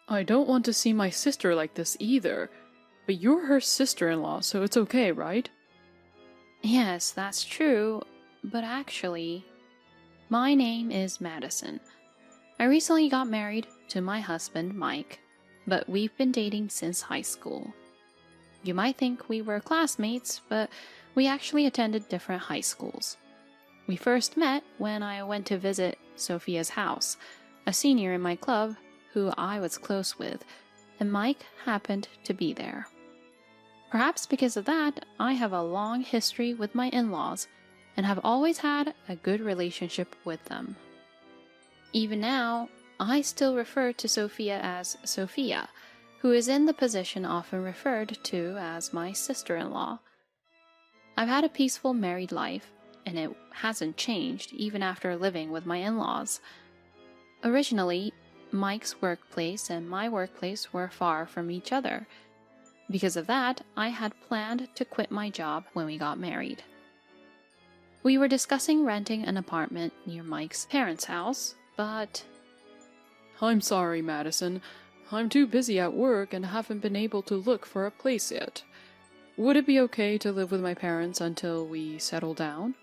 I don't want to see my sister like this either, but you're her sister-in-law, so it's okay, right? Yes, that's true, but actually, my name is Madison. I recently got married to my husband, Mike, but we've been dating since high school. You might think we were classmates, but we actually attended different high schools. We first met when I went to visit Sophia's house, a senior in my club who I was close with, and Mike happened to be there. Perhaps because of that, I have a long history with my in-laws and have always had a good relationship with them. Even now, I still refer to Sophia as Sophia, who is in the position often referred to as my sister-in-law. I've had a peaceful married life, and it hasn't changed even after living with my in-laws. Originally, Mike's workplace and my workplace were far from each other. Because of that, I had planned to quit my job when we got married. We were discussing renting an apartment near Mike's parents' house, but... I'm sorry, Madison. I'm too busy at work and haven't been able to look for a place yet. Would it be okay to live with my parents until we settle down?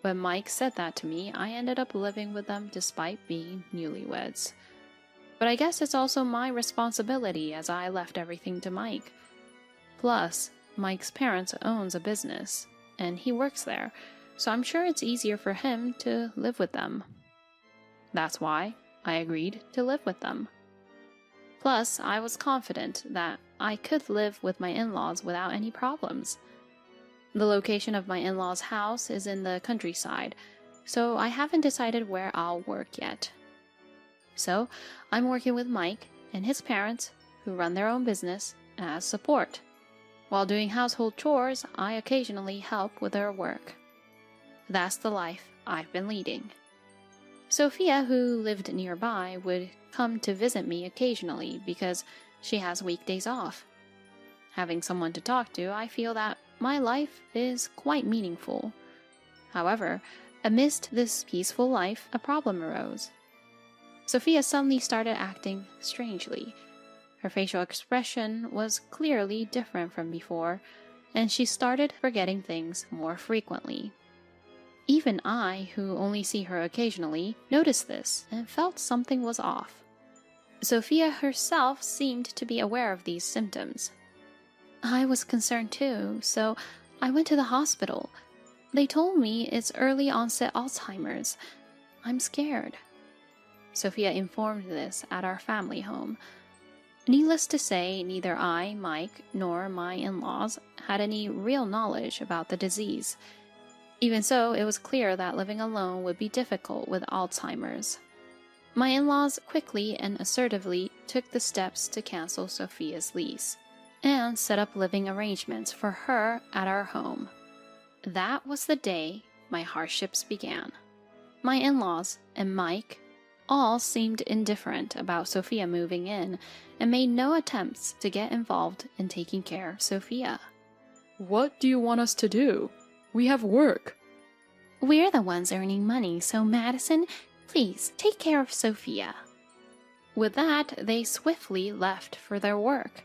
When Mike said that to me, I ended up living with them despite being newlyweds. But I guess it's also my responsibility as I left everything to Mike. Plus, Mike's parents owns a business, and he works there, so I'm sure it's easier for him to live with them. That's why I agreed to live with them. Plus, I was confident that I could live with my in-laws without any problems. The location of my in-laws' house is in the countryside, so I haven't decided where I'll work yet. So, I'm working with Mike and his parents, who run their own business, as support. While doing household chores, I occasionally help with their work. That's the life I've been leading. Sophia, who lived nearby, would come to visit me occasionally because she has weekdays off. Having someone to talk to, I feel that my life is quite meaningful. However, amidst this peaceful life, a problem arose. Sophia suddenly started acting strangely. Her facial expression was clearly different from before, and she started forgetting things more frequently. Even I, who only see her occasionally, noticed this and felt something was off. Sophia herself seemed to be aware of these symptoms. I was concerned too, so I went to the hospital. They told me it's early onset Alzheimer's. I'm scared. Sophia informed this at our family home. Needless to say, neither I, Mike, nor my in-laws had any real knowledge about the disease. Even so, it was clear that living alone would be difficult with Alzheimer's. My in-laws quickly and assertively took the steps to cancel Sophia's lease and set up living arrangements for her at our home. That was the day my hardships began. My in-laws and Mike all seemed indifferent about Sophia moving in and made no attempts to get involved in taking care of Sophia. What do you want us to do? We have work. We're the ones earning money, so Madison, please take care of Sophia. With that, they swiftly left for their work.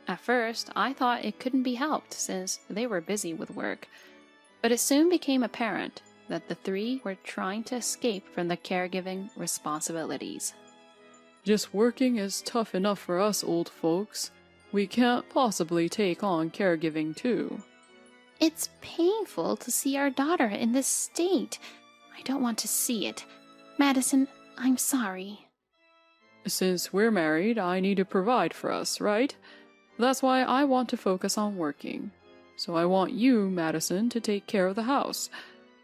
At first, I thought it couldn't be helped since they were busy with work, but it soon became apparent that the three were trying to escape from the caregiving responsibilities. Just working is tough enough for us old folks. We can't possibly take on caregiving too. It's painful to see our daughter in this state. I don't want to see it. Madison, I'm sorry. Since we're married, I need to provide for us, right? That's why I want to focus on working. So I want you, Madison, to take care of the house.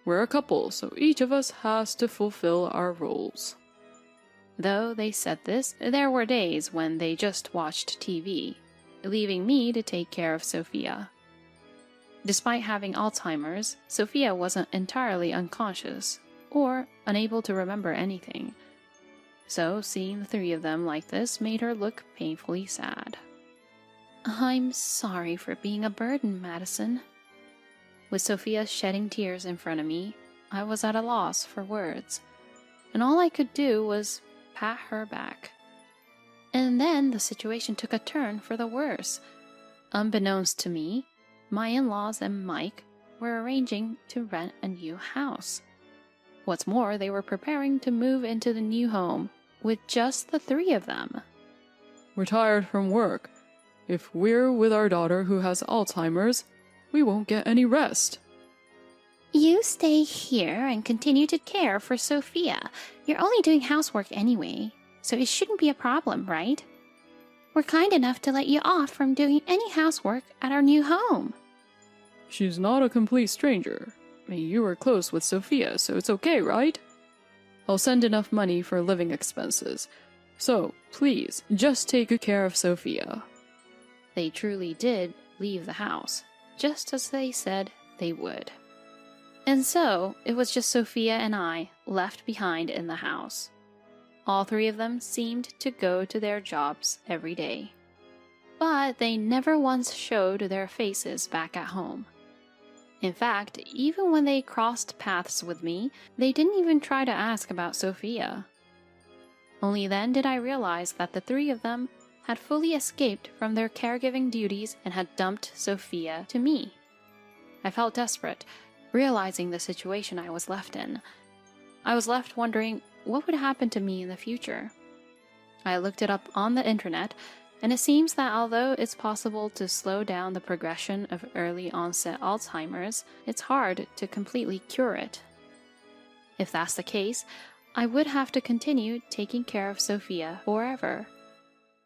We're a couple, so each of us has to fulfill our roles. Though they said this, there were days when they just watched TV, leaving me to take care of Sophia. Despite having Alzheimer's, Sophia wasn't entirely unconscious or unable to remember anything. So seeing the three of them like this made her look painfully sad. I'm sorry for being a burden, Madison. With Sophia shedding tears in front of me, I was at a loss for words, and all I could do was pat her back. And then the situation took a turn for the worse. Unbeknownst to me, my in-laws and Mike were arranging to rent a new house. What's more, they were preparing to move into the new home with just the three of them. We're tired from work. If we're with our daughter who has Alzheimer's, we won't get any rest. You stay here and continue to care for Sophia. You're only doing housework anyway, so it shouldn't be a problem, right? We're kind enough to let you off from doing any housework at our new home. She's not a complete stranger. You were close with Sophia, so it's okay, right? I'll send enough money for living expenses. So, please, just take good care of Sophia. They truly did leave the house, just as they said they would. And so, it was just Sophia and I left behind in the house. All three of them seemed to go to their jobs every day. But they never once showed their faces back at home. In fact, even when they crossed paths with me, they didn't even try to ask about Sophia. Only then did I realize that the three of them had fully escaped from their caregiving duties and had dumped Sophia to me. I felt desperate, realizing the situation I was left in. I was left wondering what would happen to me in the future. I looked it up on the internet, and it seems that although it's possible to slow down the progression of early onset Alzheimer's, it's hard to completely cure it. If that's the case, I would have to continue taking care of Sophia forever.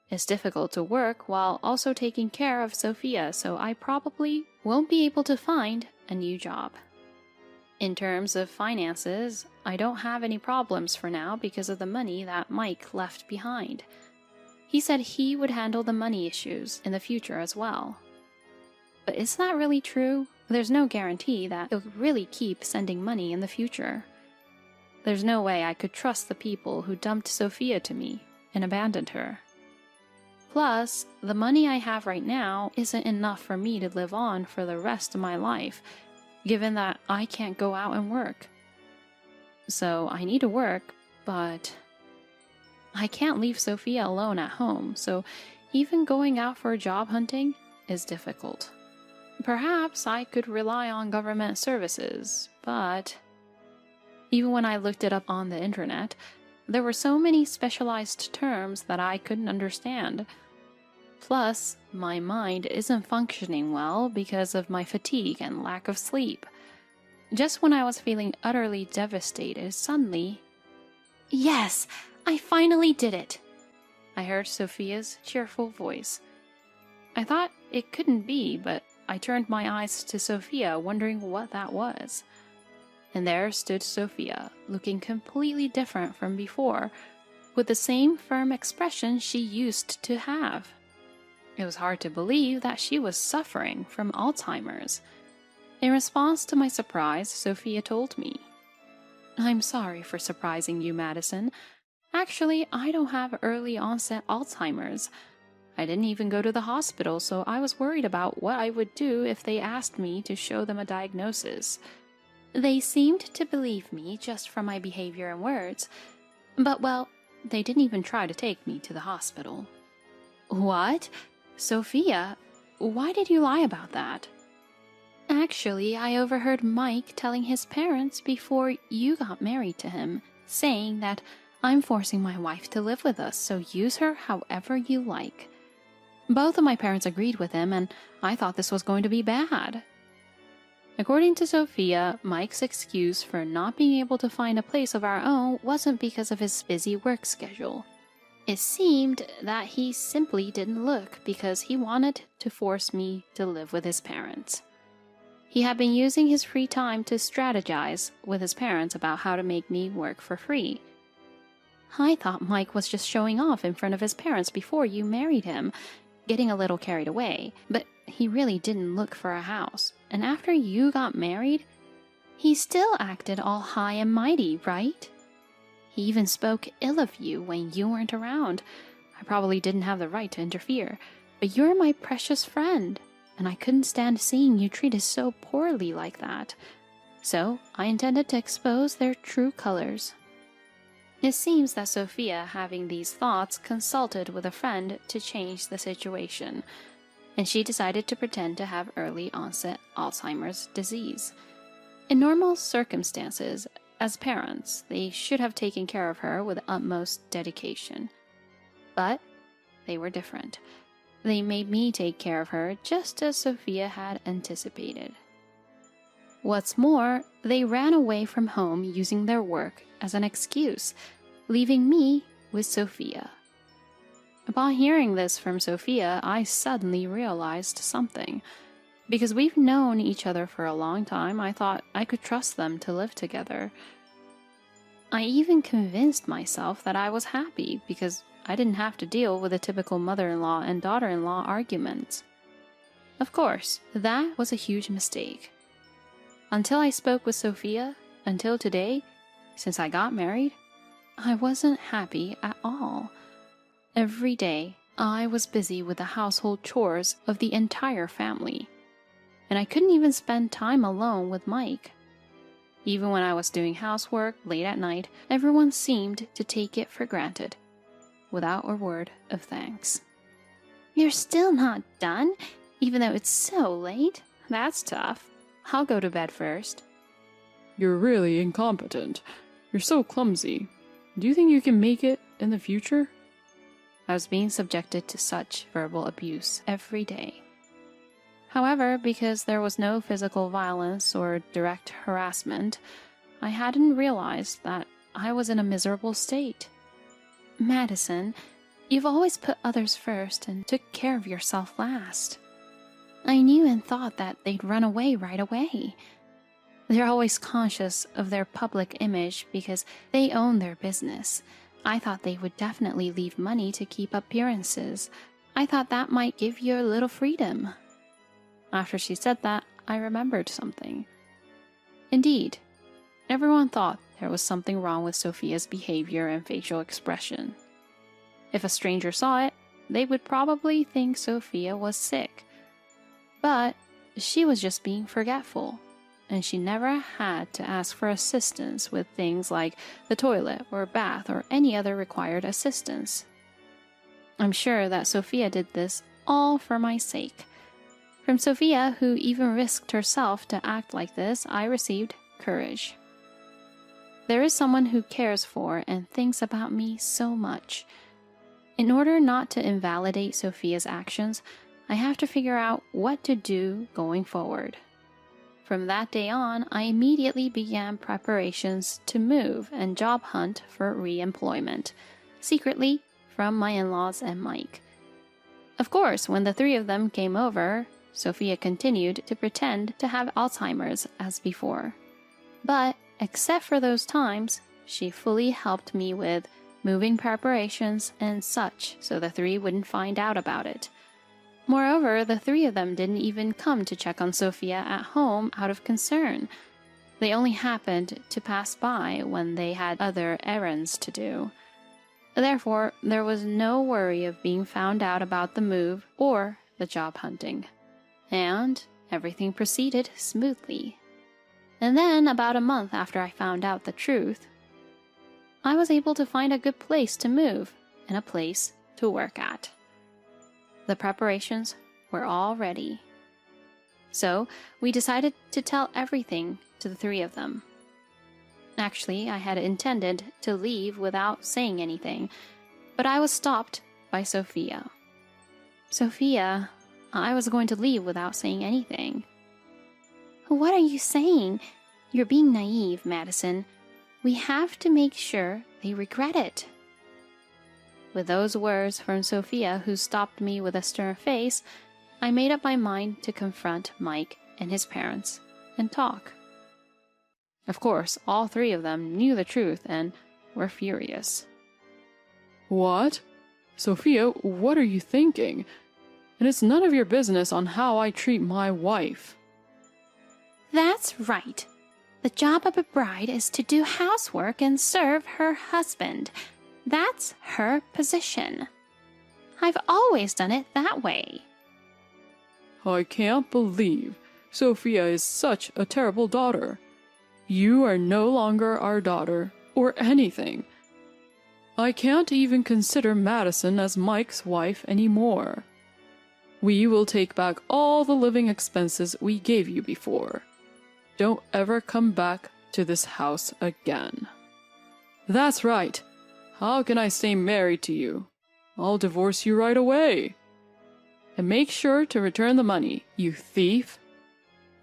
It's difficult to work while also taking care of Sophia, so I probably won't be able to find a new job. In terms of finances, I don't have any problems for now because of the money that Mike left behind. He said he would handle the money issues in the future as well. But is that really true? There's no guarantee that he'll really keep sending money in the future. There's no way I could trust the people who dumped Sophia to me and abandoned her. Plus, the money I have right now isn't enough for me to live on for the rest of my life, given that I can't go out and work. So I need to work, but I can't leave Sophia alone at home, so even going out for job hunting is difficult. Perhaps I could rely on government services, but even when I looked it up on the internet, there were so many specialized terms that I couldn't understand. Plus, my mind isn't functioning well because of my fatigue and lack of sleep. Just when I was feeling utterly devastated, suddenly, "Yes, I finally did it!" I heard Sophia's cheerful voice. I thought it couldn't be, but I turned my eyes to Sophia, wondering what that was. And there stood Sophia, looking completely different from before, with the same firm expression she used to have. It was hard to believe that she was suffering from Alzheimer's. In response to my surprise, Sophia told me, "I'm sorry for surprising you, Madison. Actually, I don't have early onset Alzheimer's. I didn't even go to the hospital, so I was worried about what I would do if they asked me to show them a diagnosis. They seemed to believe me just from my behavior and words, but well, they didn't even try to take me to the hospital." "What? Sophia, why did you lie about that?" "Actually, I overheard Mike telling his parents before you got married to him, saying that I'm forcing my wife to live with us, so use her however you like. Both of my parents agreed with him, and I thought this was going to be bad." According to Sophia, Mike's excuse for not being able to find a place of our own wasn't because of his busy work schedule. It seemed that he simply didn't look because he wanted to force me to live with his parents. He had been using his free time to strategize with his parents about how to make me work for free. I thought Mike was just showing off in front of his parents before you married him, getting a little carried away, but he really didn't look for a house. And after you got married, he still acted all high and mighty, right? He even spoke ill of you when you weren't around. I probably didn't have the right to interfere, but you're my precious friend, and I couldn't stand seeing you treated so poorly like that. So I intended to expose their true colors." It seems that Sophia, having these thoughts, consulted with a friend to change the situation, and she decided to pretend to have early onset Alzheimer's disease. In normal circumstances, as parents, they should have taken care of her with utmost dedication. But they were different. They made me take care of her just as Sophia had anticipated. What's more, they ran away from home using their work as an excuse, leaving me with Sophia. Upon hearing this from Sophia, I suddenly realized something. Because we've known each other for a long time, I thought I could trust them to live together. I even convinced myself that I was happy because I didn't have to deal with the typical mother-in-law and daughter-in-law arguments. Of course, that was a huge mistake. Until I spoke with Sophia, until today, since I got married, I wasn't happy at all. Every day, I was busy with the household chores of the entire family, and I couldn't even spend time alone with Mike. Even when I was doing housework late at night, everyone seemed to take it for granted, without a word of thanks. "You're still not done, even though it's so late? That's tough. I'll go to bed first." You're really incompetent. You're so clumsy. Do you think you can make it in the future? I was being subjected to such verbal abuse every day. However, because there was no physical violence or direct harassment, I hadn't realized that I was in a miserable state. "Madison, you've always put others first and took care of yourself last." I knew and thought that they'd run away right away. They're always conscious of their public image because they own their business. I thought they would definitely leave money to keep appearances. I thought that might give you a little freedom. After she said that, I remembered something. Indeed, everyone thought there was something wrong with Sophia's behavior and facial expression. If a stranger saw it, they would probably think Sophia was sick. But she was just being forgetful, and she never had to ask for assistance with things like the toilet or bath or any other required assistance. I'm sure that Sophia did this all for my sake. From Sophia, who even risked herself to act like this, I received courage. There is someone who cares for and thinks about me so much. In order not to invalidate Sophia's actions, I have to figure out what to do going forward. From that day on, I immediately began preparations to move and job hunt for re-employment, secretly from my in-laws and Mike. Of course, when the three of them came over, Sophia continued to pretend to have Alzheimer's as before. But, except for those times, she fully helped me with moving preparations and such so the three wouldn't find out about it. Moreover, the three of them didn't even come to check on Sophia at home out of concern. They only happened to pass by when they had other errands to do. Therefore, there was no worry of being found out about the move or the job hunting. And everything proceeded smoothly. And then, about a month after I found out the truth, I was able to find a good place to move and a place to work at. The preparations were all ready. So, we decided to tell everything to the three of them. Actually, I had intended to leave without saying anything, but I was stopped by Sophia. "Sophia, I was going to leave without saying anything." "What are you saying? You're being naive, Madison. We have to make sure they regret it." With those words from Sophia, who stopped me with a stern face, I made up my mind to confront Mike and his parents and talk. Of course, all three of them knew the truth and were furious. What? Sophia, what are you thinking? And it's none of your business on how I treat my wife. "That's right. The job of a bride is to do housework and serve her husband. That's her position. I've always done it that way." I can't believe Sophia is such a terrible daughter. You are no longer our daughter, or anything. I can't even consider Madison as Mike's wife anymore. We will take back all the living expenses we gave you before. Don't ever come back to this house again. That's right. How can I stay married to you? I'll divorce you right away. And make sure to return the money, you thief.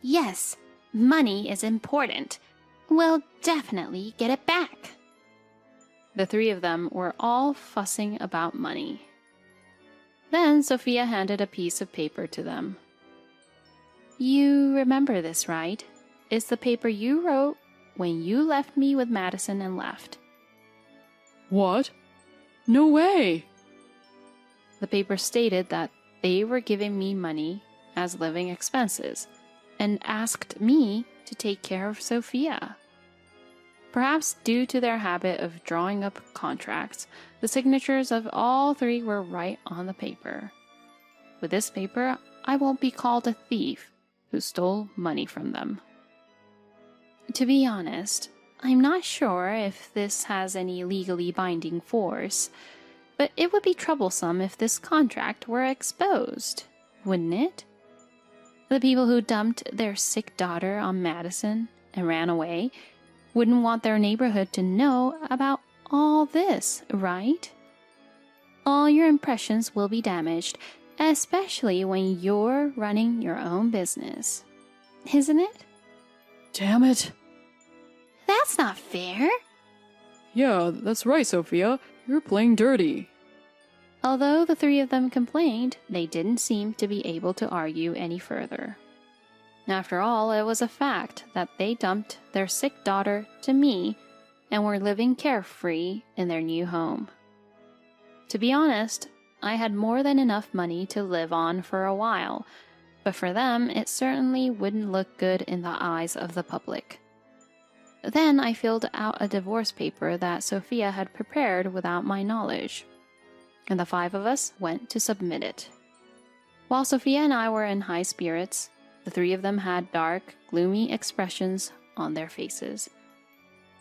Yes, money is important. We'll definitely get it back. The three of them were all fussing about money. Then Sophia handed a piece of paper to them. You remember this, right? It's the paper you wrote when you left me with Madison and left. What? No way! The paper stated that they were giving me money as living expenses and asked me to take care of Sophia. Perhaps due to their habit of drawing up contracts, the signatures of all three were right on the paper. With this paper, I won't be called a thief who stole money from them. To be honest, I'm not sure if this has any legally binding force, but it would be troublesome if this contract were exposed, wouldn't it? The people who dumped their sick daughter on Madison and ran away wouldn't want their neighborhood to know about all this, right? All your impressions will be damaged, especially when you're running your own business. Isn't it? Damn it. That's not fair. Yeah, that's right, Sophia. You're playing dirty. Although the three of them complained, they didn't seem to be able to argue any further. After all, it was a fact that they dumped their sick daughter to me and were living carefree in their new home. To be honest, I had more than enough money to live on for a while, but for them it certainly wouldn't look good in the eyes of the public. Then I filled out a divorce paper that Sophia had prepared without my knowledge, and the five of us went to submit it. While Sophia and I were in high spirits, the three of them had dark, gloomy expressions on their faces.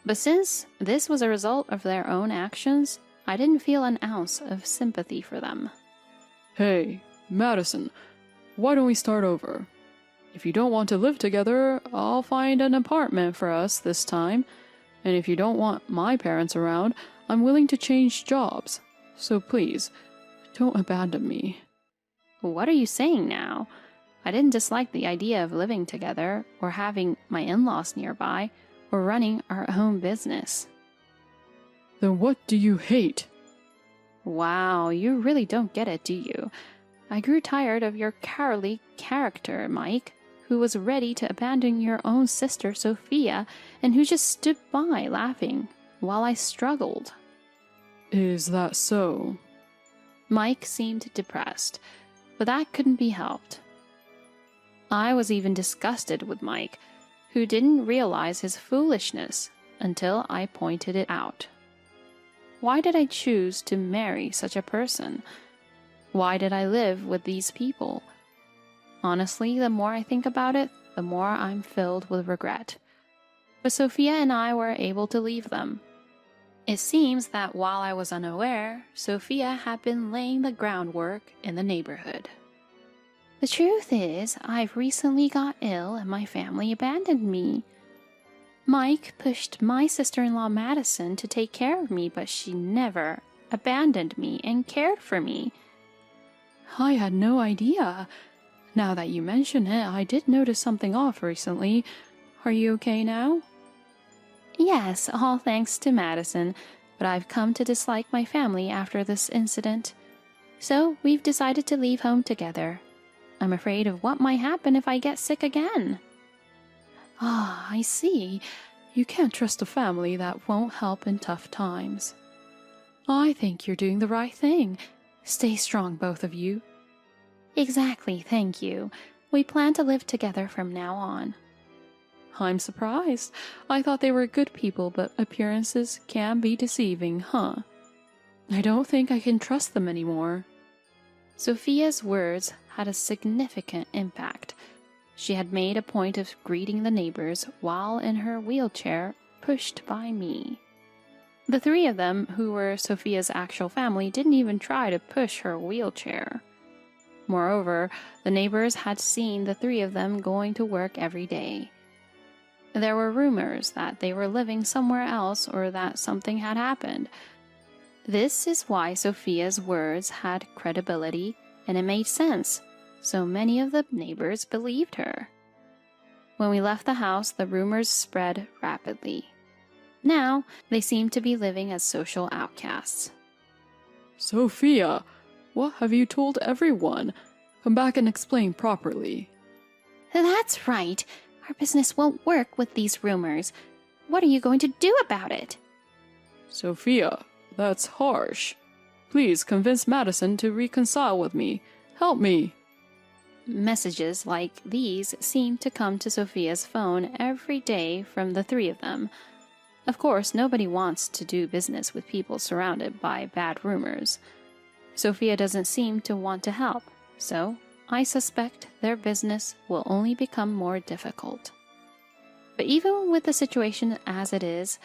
But since this was a result of their own actions, I didn't feel an ounce of sympathy for them. Hey, Madison, why don't we start over? If you don't want to live together, I'll find an apartment for us this time. And if you don't want my parents around, I'm willing to change jobs. So please, don't abandon me. What are you saying now? I didn't dislike the idea of living together, or having my in-laws nearby, or running our own business. Then what do you hate? Wow, you really don't get it, do you? I grew tired of your cowardly character, Mike, who was ready to abandon your own sister, Sophia, and who just stood by laughing while I struggled. Is that so? Mike seemed depressed, but that couldn't be helped. I was even disgusted with Mike, who didn't realize his foolishness until I pointed it out. Why did I choose to marry such a person? Why did I live with these people? Honestly, the more I think about it, the more I'm filled with regret. But Sophia and I were able to leave them. It seems that while I was unaware, Sophia had been laying the groundwork in the neighborhood. The truth is, I've recently got ill and my family abandoned me. Mike pushed my sister-in-law Madison to take care of me, but she never abandoned me and cared for me. I had no idea. Now that you mention it, I did notice something off recently. Are you okay now? Yes, all thanks to Madison, but I've come to dislike my family after this incident. So we've decided to leave home together. I'm afraid of what might happen if I get sick again. Ah, I see. You can't trust a family that won't help in tough times. I think you're doing the right thing. Stay strong, both of you. Exactly, thank you. We plan to live together from now on. I'm surprised. I thought they were good people, but appearances can be deceiving, huh? I don't think I can trust them anymore. Sophia's words had a significant impact. She had made a point of greeting the neighbors while in her wheelchair, pushed by me. The three of them, who were Sophia's actual family, didn't even try to push her wheelchair. Moreover, the neighbors had seen the three of them going to work every day. There were rumors that they were living somewhere else or that something had happened. This is why Sophia's words had credibility, and it made sense. So many of the neighbors believed her. When we left the house, the rumors spread rapidly. Now, they seemed to be living as social outcasts. Sophia, what have you told everyone? Come back and explain properly. That's right. Our business won't work with these rumors. What are you going to do about it? Sophia, that's harsh. Please convince Madison to reconcile with me. Help me. Messages like these seemed to come to Sophia's phone every day from the three of them. Of course, nobody wants to do business with people surrounded by bad rumors. Sophia doesn't seem to want to help, so I suspect their business will only become more difficult. But even with the situation as it is,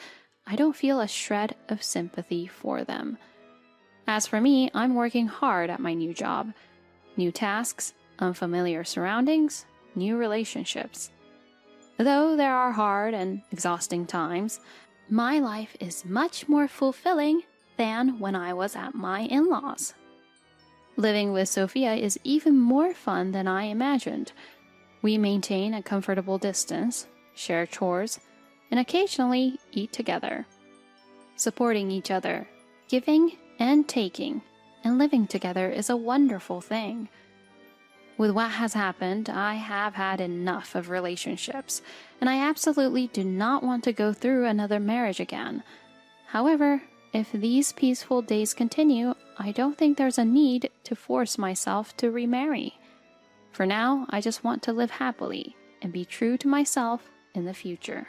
I don't feel a shred of sympathy for them. As for me, I'm working hard at my new job. New tasks, unfamiliar surroundings, new relationships. Though there are hard and exhausting times, my life is much more fulfilling than when I was at my in-laws. Living with Sophia is even more fun than I imagined. We maintain a comfortable distance, share chores, and occasionally eat together. Supporting each other, giving and taking, and living together is a wonderful thing. With what has happened, I have had enough of relationships, and I absolutely do not want to go through another marriage again. However, if these peaceful days continue, I don't think there's a need to force myself to remarry. For now, I just want to live happily and be true to myself in the future.